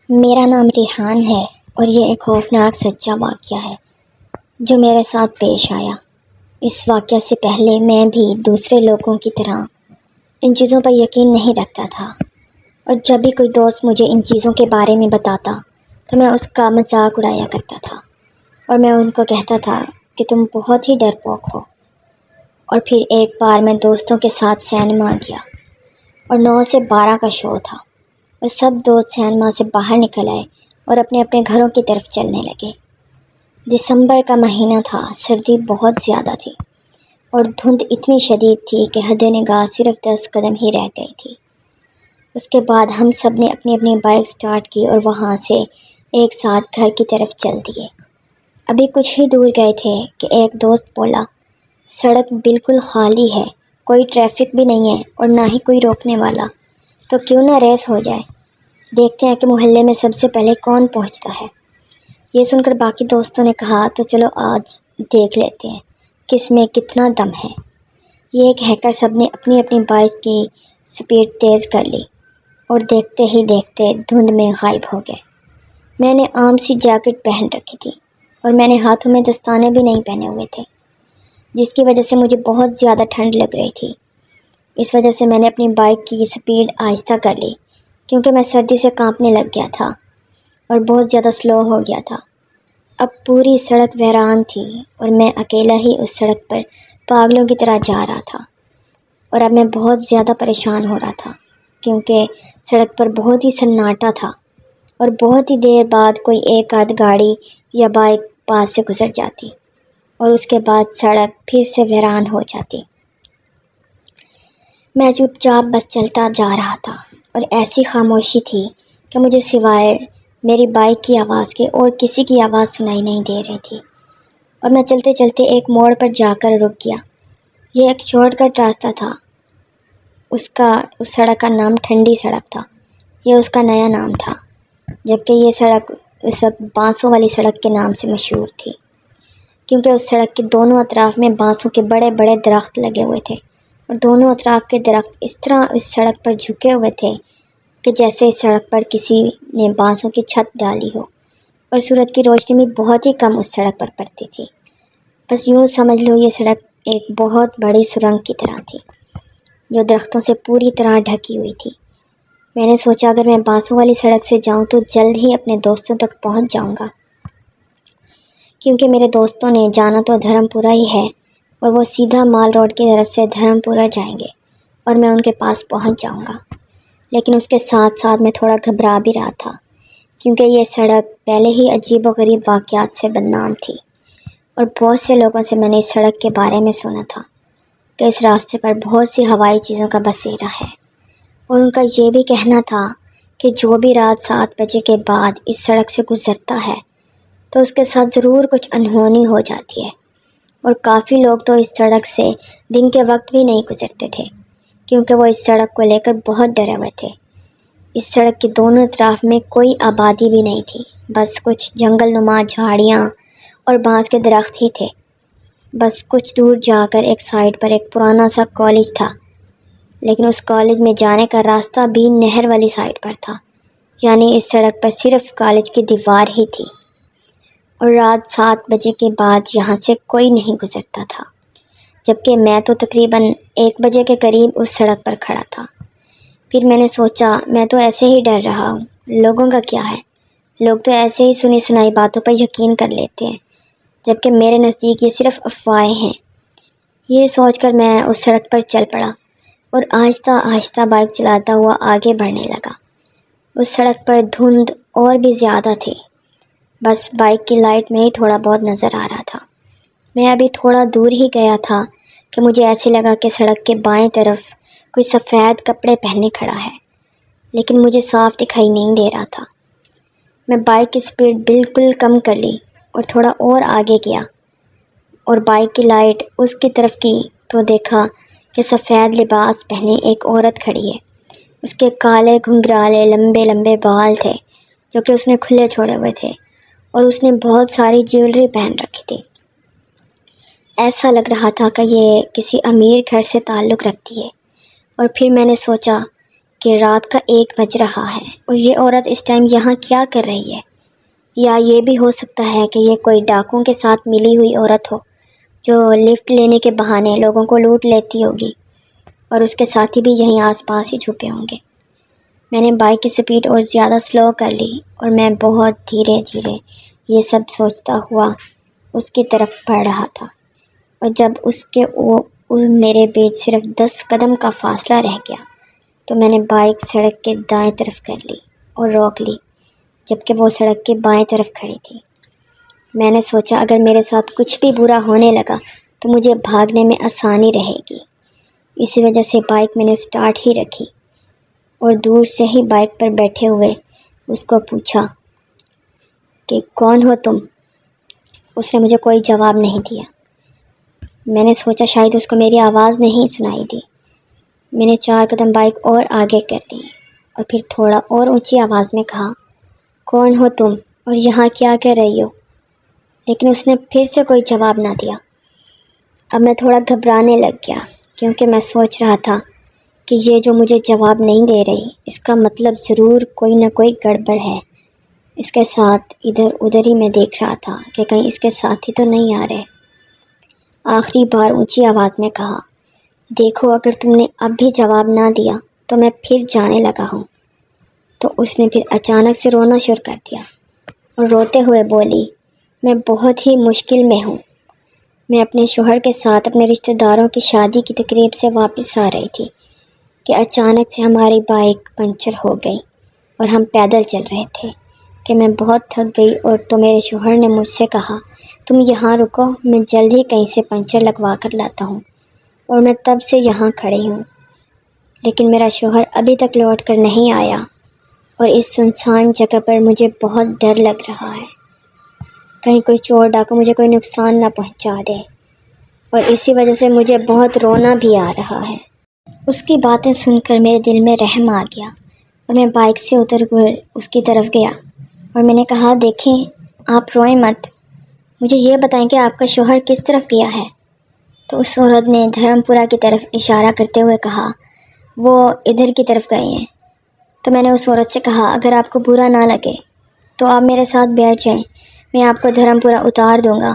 میرا نام ریحان ہے اور یہ ایک خوفناک سچا واقعہ ہے جو میرے ساتھ پیش آیا۔ اس واقعہ سے پہلے میں بھی دوسرے لوگوں کی طرح ان چیزوں پر یقین نہیں رکھتا تھا، اور جب بھی کوئی دوست مجھے ان چیزوں کے بارے میں بتاتا تو میں اس کا مذاق اڑایا کرتا تھا، اور میں ان کو کہتا تھا کہ تم بہت ہی ڈرپوک ہو۔ اور پھر ایک بار میں دوستوں کے ساتھ سینما گیا اور 9 سے 12 کا شو تھا، اور سب دوست سینما سے باہر نکل آئے اور اپنے اپنے گھروں کی طرف چلنے لگے۔ دسمبر کا مہینہ تھا، سردی بہت زیادہ تھی اور دھند اتنی شدید تھی کہ حد نگاہ صرف 10 قدم ہی رہ گئی تھی۔ اس کے بعد ہم سب نے اپنی اپنی بائک سٹارٹ کی اور وہاں سے ایک ساتھ گھر کی طرف چل دیے۔ ابھی کچھ ہی دور گئے تھے کہ ایک دوست بولا، سڑک بالکل خالی ہے، کوئی ٹریفک بھی نہیں ہے اور نہ ہی کوئی روکنے والا، تو کیوں نہ ریس ہو جائے، دیکھتے ہیں کہ محلے میں سب سے پہلے کون پہنچتا ہے۔ یہ سن کر باقی دوستوں نے کہا، تو چلو آج دیکھ لیتے ہیں کس میں کتنا دم ہے۔ یہ کہہ کر سب نے اپنی اپنی بائک کی سپیڈ تیز کر لی اور دیکھتے ہی دیکھتے دھند میں غائب ہو گئے۔ میں نے عام سی جیکٹ پہن رکھی تھی اور میں نے ہاتھوں میں دستانے بھی نہیں پہنے ہوئے تھے، جس کی وجہ سے مجھے بہت زیادہ ٹھنڈ لگ رہی تھی۔ اس وجہ سے میں نے اپنی بائک کی سپیڈ آہستہ کر لی، کیونکہ میں سردی سے کانپنے لگ گیا تھا اور بہت زیادہ سلو ہو گیا تھا۔ اب پوری سڑک ویران تھی اور میں اکیلا ہی اس سڑک پر پاگلوں کی طرح جا رہا تھا، اور اب میں بہت زیادہ پریشان ہو رہا تھا کیونکہ سڑک پر بہت ہی سناٹا تھا اور بہت ہی دیر بعد کوئی ایک آدھ گاڑی یا بائک پاس سے گزر جاتی اور اس کے بعد سڑک پھر سے ویران ہو جاتی۔ میں چپ چاپ بس چلتا جا رہا تھا اور ایسی خاموشی تھی کہ مجھے سوائے میری بائک کی آواز کے اور کسی کی آواز سنائی نہیں دے رہی تھی، اور میں چلتے چلتے ایک موڑ پر جا کر رک گیا۔ یہ ایک شارٹ کٹ راستہ تھا، اس سڑک کا نام ٹھنڈی سڑک تھا، یہ اس کا نیا نام تھا، جبکہ یہ سڑک اس وقت بانسوں والی سڑک کے نام سے مشہور تھی، کیونکہ اس سڑک کے دونوں اطراف میں بانسوں کے بڑے بڑے درخت لگے ہوئے تھے، اور دونوں اطراف کے درخت اس طرح اس سڑک پر جھکے ہوئے تھے کہ جیسے اس سڑک پر کسی نے بانسوں کی چھت ڈالی ہو، اور سورج کی روشنی بھی بہت ہی کم اس سڑک پر پڑتی تھی۔ بس یوں سمجھ لو یہ سڑک ایک بہت بڑی سرنگ کی طرح تھی جو درختوں سے پوری طرح ڈھکی ہوئی تھی۔ میں نے سوچا اگر میں بانسوں والی سڑک سے جاؤں تو جلد ہی اپنے دوستوں تک پہنچ جاؤں گا، کیونکہ میرے دوستوں نے جانا تو دھرم پورہ ہی ہے اور وہ سیدھا مال روڈ کی طرف سے دھرم پورہ جائیں گے اور میں ان کے پاس پہنچ جاؤں گا۔ لیکن اس کے ساتھ ساتھ میں تھوڑا گھبرا بھی رہا تھا، کیونکہ یہ سڑک پہلے ہی عجیب و غریب واقعات سے بدنام تھی، اور بہت سے لوگوں سے میں نے اس سڑک کے بارے میں سنا تھا کہ اس راستے پر بہت سی ہوائی چیزوں کا بسیرا ہے، اور ان کا یہ بھی کہنا تھا کہ جو بھی رات 7 بجے کے بعد اس سڑک سے گزرتا ہے تو اس کے ساتھ ضرور کچھ انہونی ہو جاتی ہے، اور کافی لوگ تو اس سڑک سے دن کے وقت بھی نہیں گزرتے تھے کیونکہ وہ اس سڑک کو لے کر بہت ڈرے ہوئے تھے۔ اس سڑک کے دونوں اطراف میں کوئی آبادی بھی نہیں تھی، بس کچھ جنگل نما جھاڑیاں اور بانس کے درخت ہی تھے۔ بس کچھ دور جا کر ایک سائڈ پر ایک پرانا سا کالج تھا، لیکن اس کالج میں جانے کا راستہ بھی نہر والی سائڈ پر تھا، یعنی اس سڑک پر صرف کالج کی دیوار ہی تھی، اور رات 7 بجے کے بعد یہاں سے کوئی نہیں گزرتا تھا، جبکہ میں تو تقریباً 1 بجے کے قریب اس سڑک پر کھڑا تھا۔ پھر میں نے سوچا میں تو ایسے ہی ڈر رہا ہوں، لوگوں کا کیا ہے، لوگ تو ایسے ہی سنی سنائی باتوں پر یقین کر لیتے ہیں، جبکہ میرے نزدیک یہ صرف افواہیں ہیں۔ یہ سوچ کر میں اس سڑک پر چل پڑا اور آہستہ آہستہ بائک چلاتا ہوا آگے بڑھنے لگا۔ اس سڑک پر دھند اور بھی زیادہ تھی، بس بائک کی لائٹ میں ہی تھوڑا بہت نظر آ رہا تھا۔ میں ابھی تھوڑا دور ہی گیا تھا کہ مجھے ایسے لگا کہ سڑک کے بائیں طرف کوئی سفید کپڑے پہنے کھڑا ہے، لیکن مجھے صاف دکھائی نہیں دے رہا تھا۔ میں بائک کی سپیڈ بالکل کم کر لی اور تھوڑا اور آگے گیا اور بائک کی لائٹ اس کی طرف کی تو دیکھا کہ سفید لباس پہنے ایک عورت کھڑی ہے۔ اس کے کالے گھنگرالے لمبے لمبے بال تھے جو کہ اس نے کھلے چھوڑے ہوئے تھے، اور اس نے بہت ساری جیولری پہن رکھی تھی۔ ایسا لگ رہا تھا کہ یہ کسی امیر گھر سے تعلق رکھتی ہے۔ اور پھر میں نے سوچا کہ رات کا 1 بج رہا ہے اور یہ عورت اس ٹائم یہاں کیا کر رہی ہے، یا یہ بھی ہو سکتا ہے کہ یہ کوئی ڈاکوں کے ساتھ ملی ہوئی عورت ہو جو لفٹ لینے کے بہانے لوگوں کو لوٹ لیتی ہوگی، اور اس کے ساتھی بھی یہیں آس پاس ہی چھپے ہوں گے۔ میں نے بائک کی سپیڈ اور زیادہ سلو کر لی اور میں بہت دھیرے دھیرے یہ سب سوچتا ہوا اس کی طرف بڑھ رہا تھا، اور جب اس کے میرے بیچ صرف 10 قدم کا فاصلہ رہ گیا تو میں نے بائک سڑک کے دائیں طرف کر لی اور روک لی، جبکہ وہ سڑک کے بائیں طرف کھڑی تھی۔ میں نے سوچا اگر میرے ساتھ کچھ بھی برا ہونے لگا تو مجھے بھاگنے میں آسانی رہے گی، اسی وجہ سے بائک میں نے سٹارٹ ہی رکھی اور دور سے ہی بائک پر بیٹھے ہوئے اس کو پوچھا کہ کون ہو تم؟ اس نے مجھے کوئی جواب نہیں دیا۔ میں نے سوچا شاید اس کو میری آواز نہیں سنائی دی۔ میں نے 4 قدم بائک اور آگے کر لی اور پھر تھوڑا اور اونچی آواز میں کہا، کون ہو تم اور یہاں کیا کر رہی ہو؟ لیکن اس نے پھر سے کوئی جواب نہ دیا۔ اب میں تھوڑا گھبرانے لگ گیا کیونکہ میں سوچ رہا تھا کہ یہ جو مجھے جواب نہیں دے رہی اس کا مطلب ضرور کوئی نہ کوئی گڑبڑ ہے اس کے ساتھ۔ ادھر ادھر ہی میں دیکھ رہا تھا کہ کہیں اس کے ساتھی تو نہیں آ رہے۔ آخری بار اونچی آواز میں کہا، دیکھو اگر تم نے اب بھی جواب نہ دیا تو میں پھر جانے لگا ہوں۔ تو اس نے پھر اچانک سے رونا شروع کر دیا اور روتے ہوئے بولی، میں بہت ہی مشکل میں ہوں۔ میں اپنے شوہر کے ساتھ اپنے رشتہ داروں کی شادی کی تقریب سے واپس آ رہی تھی کہ اچانک سے ہماری بائک پنچر ہو گئی اور ہم پیدل چل رہے تھے کہ میں بہت تھک گئی، اور تو میرے شوہر نے مجھ سے کہا تم یہاں رکو، میں جلد ہی کہیں سے پنچر لگوا کر لاتا ہوں، اور میں تب سے یہاں کھڑی ہوں۔ لیکن میرا شوہر ابھی تک لوٹ کر نہیں آیا اور اس سنسان جگہ پر مجھے بہت ڈر لگ رہا ہے، کہیں کوئی چور ڈاکو مجھے کوئی نقصان نہ پہنچا دے، اور اسی وجہ سے مجھے بہت رونا بھی آ رہا ہے۔ اس کی باتیں سن کر میرے دل میں رحم آ گیا اور میں بائک سے اتر کر اس کی طرف گیا اور میں نے کہا، دیکھیں آپ روئیں مت، مجھے یہ بتائیں کہ آپ کا شوہر کس طرف گیا ہے؟ تو اس عورت نے دھرم پورہ کی طرف اشارہ کرتے ہوئے کہا، وہ ادھر کی طرف گئے ہیں۔ تو میں نے اس عورت سے کہا، اگر آپ کو برا نہ لگے تو آپ میرے ساتھ بیٹھ جائیں، میں آپ کو دھرم پورہ اتار دوں گا،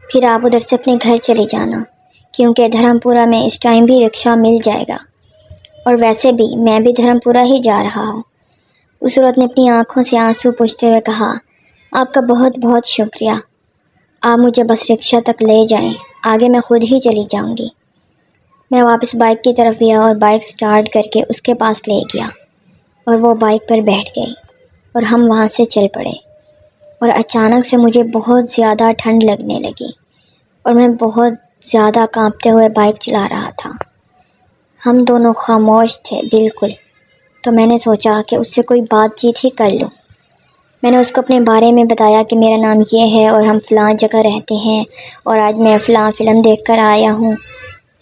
پھر آپ ادھر سے اپنے گھر چلے جانا، کیونکہ دھرم پورہ میں اس ٹائم بھی رکشہ مل جائے گا، اور ویسے بھی میں بھی دھرم پورہ ہی جا رہا ہوں۔ اس عورت نے اپنی آنکھوں سے آنسو پوچھتے ہوئے کہا، آپ کا بہت بہت شکریہ، آپ مجھے بس رکشہ تک لے جائیں، آگے میں خود ہی چلی جاؤں گی۔ میں واپس بائک کی طرف گیا اور بائک سٹارٹ کر کے اس کے پاس لے گیا اور وہ بائک پر بیٹھ گئی اور ہم وہاں سے چل پڑے، اور اچانک سے مجھے بہت زیادہ ٹھنڈ لگنے لگی اور میں بہت زیادہ کانپتے ہوئے بائک چلا رہا تھا۔ ہم دونوں خاموش تھے بالکل، تو میں نے سوچا کہ اس سے کوئی بات چیت ہی کر لوں۔ میں نے اس کو اپنے بارے میں بتایا کہ میرا نام یہ ہے اور ہم فلاں جگہ رہتے ہیں اور آج میں فلاں فلم دیکھ کر آیا ہوں،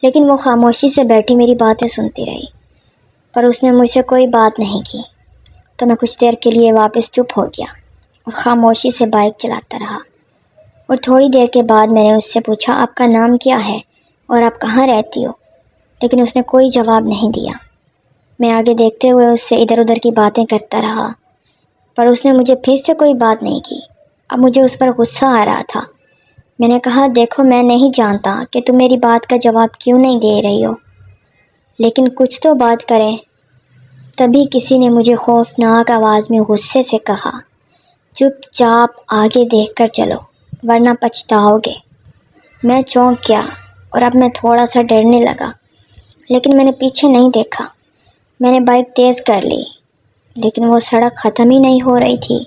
لیکن وہ خاموشی سے بیٹھی میری باتیں سنتی رہی، پر اس نے مجھ سے کوئی بات نہیں کی۔ تو میں کچھ دیر کے لیے واپس چپ ہو گیا اور خاموشی سے بائک چلاتا رہا، اور تھوڑی دیر کے بعد میں نے اس سے پوچھا، آپ کا نام کیا ہے اور آپ کہاں رہتی ہو؟ لیکن اس نے کوئی جواب نہیں دیا۔ میں آگے دیکھتے ہوئے اس سے ادھر ادھر کی باتیں کرتا رہا، پر اس نے مجھے پھر سے کوئی بات نہیں کی۔ اب مجھے اس پر غصہ آ رہا تھا۔ میں نے کہا، دیکھو میں نہیں جانتا کہ تم میری بات کا جواب کیوں نہیں دے رہی ہو، لیکن کچھ تو بات کریں۔ تبھی کسی نے مجھے خوفناک آواز میں غصے سے کہا، چپ چاپ آگے دیکھ کر چلو ورنہ پچھتاؤ گے۔ میں چونک گیا اور اب میں تھوڑا سا ڈرنے لگا، لیکن میں نے پیچھے نہیں دیکھا۔ میں نے بائک تیز کر لی، لیکن وہ سڑک ختم ہی نہیں ہو رہی تھی،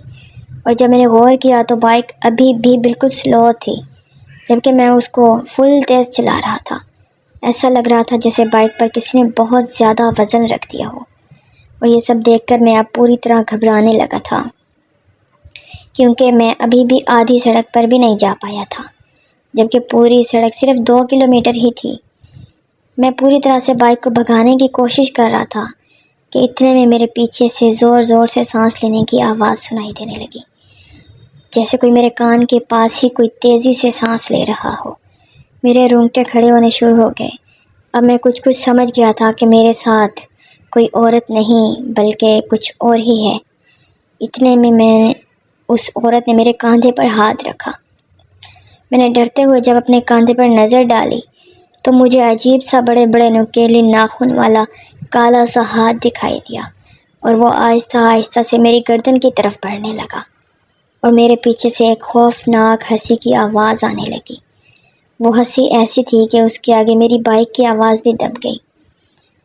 اور جب میں نے غور کیا تو بائک ابھی بھی بالکل سلو تھی، جبکہ میں اس کو فل تیز چلا رہا تھا۔ ایسا لگ رہا تھا جیسے بائک پر کسی نے بہت زیادہ وزن رکھ دیا ہو، اور یہ سب دیکھ کر میں اب پوری طرح گھبرانے لگا تھا، کیونکہ میں ابھی بھی آدھی سڑک پر بھی نہیں جا پایا تھا، جبکہ پوری سڑک صرف 2 کلومیٹر ہی تھی۔ میں پوری طرح سے بائک کو بھگانے کی کوشش کر رہا تھا کہ اتنے میں میرے پیچھے سے زور زور سے سانس لینے کی آواز سنائی دینے لگی، جیسے کوئی میرے کان کے پاس ہی کوئی تیزی سے سانس لے رہا ہو۔ میرے رونگٹے کھڑے ہونے شروع ہو گئے۔ اب میں کچھ سمجھ گیا تھا کہ میرے ساتھ کوئی عورت نہیں بلکہ کچھ اور ہی ہے۔ اتنے میں اس عورت نے میرے کاندھے پر ہاتھ رکھا۔ میں نے ڈرتے ہوئے جب اپنے کاندھے پر نظر ڈالی تو مجھے عجیب سا بڑے بڑے نکیلے ناخن والا کالا سا ہاتھ دکھائی دیا، اور وہ آہستہ آہستہ سے میری گردن کی طرف بڑھنے لگا، اور میرے پیچھے سے ایک خوفناک ہنسی کی آواز آنے لگی۔ وہ ہنسی ایسی تھی کہ اس کے آگے میری بائک کی آواز بھی دب گئی،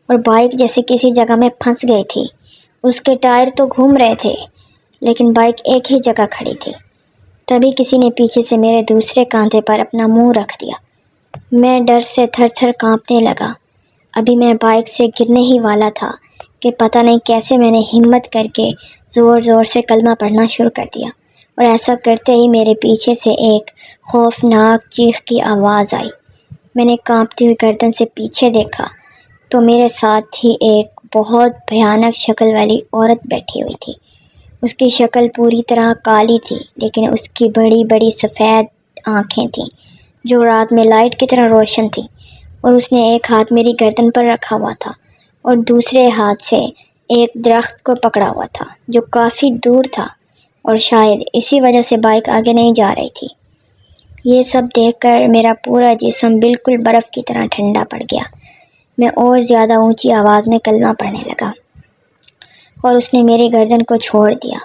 اور بائک جیسے کسی جگہ میں پھنس گئی تھی۔ اس کے ٹائر تو گھوم رہے تھے لیکن بائک ایک ہی جگہ کھڑی تھی۔ تبھی کسی نے پیچھے سے میرے دوسرے کاندھے پر اپنا منہ رکھ دیا۔ میں ڈر سے تھر تھر کانپنے لگا۔ ابھی میں بائک سے گرنے ہی والا تھا کہ پتہ نہیں کیسے میں نے ہمت کر کے زور زور سے کلمہ پڑھنا شروع کر دیا، اور ایسا کرتے ہی میرے پیچھے سے ایک خوفناک چیخ کی آواز آئی۔ میں نے کانپتی ہوئی گردن سے پیچھے دیکھا تو میرے ساتھ ہی ایک بہت بھیانک شکل والی عورت بیٹھی ہوئی تھی۔ اس کی شکل پوری طرح کالی تھی، لیکن اس کی بڑی بڑی سفید آنکھیں تھیں جو رات میں لائٹ کی طرح روشن تھیں، اور اس نے ایک ہاتھ میری گردن پر رکھا ہوا تھا اور دوسرے ہاتھ سے ایک درخت کو پکڑا ہوا تھا جو کافی دور تھا، اور شاید اسی وجہ سے بائک آگے نہیں جا رہی تھی۔ یہ سب دیکھ کر میرا پورا جسم بالکل برف کی طرح ٹھنڈا پڑ گیا۔ میں اور زیادہ اونچی آواز میں کلمہ پڑھنے لگا، اور اس نے میری گردن کو چھوڑ دیا،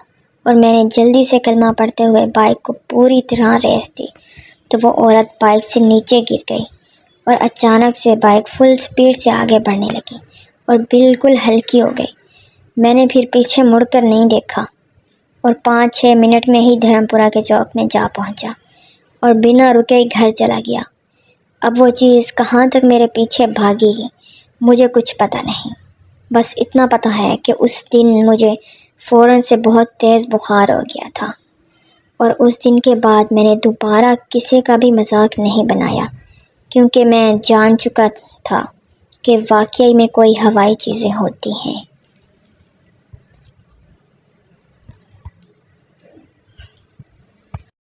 اور میں نے جلدی سے کلمہ پڑھتے ہوئے بائک کو پوری طرح ریس دی تو وہ عورت بائک سے نیچے گر گئی، اور اچانک سے بائک فل سپیڈ سے آگے بڑھنے لگی اور بالکل ہلکی ہو گئی۔ میں نے پھر پیچھے مڑ کر نہیں دیکھا، اور 5-6 منٹ میں ہی دھرم پورہ کے چوک میں جا پہنچا اور بنا رکے گھر چلا گیا۔ اب وہ چیز کہاں تک میرے پیچھے بھاگی مجھے کچھ پتہ نہیں، بس اتنا پتہ ہے کہ اس دن مجھے فوراً سے بہت تیز بخار ہو گیا تھا، اور اس دن کے بعد میں نے دوبارہ کسی کا بھی مذاق نہیں بنایا، کیونکہ میں جان چکا تھا کہ واقعی میں کوئی ہوائی چیزیں ہوتی ہیں۔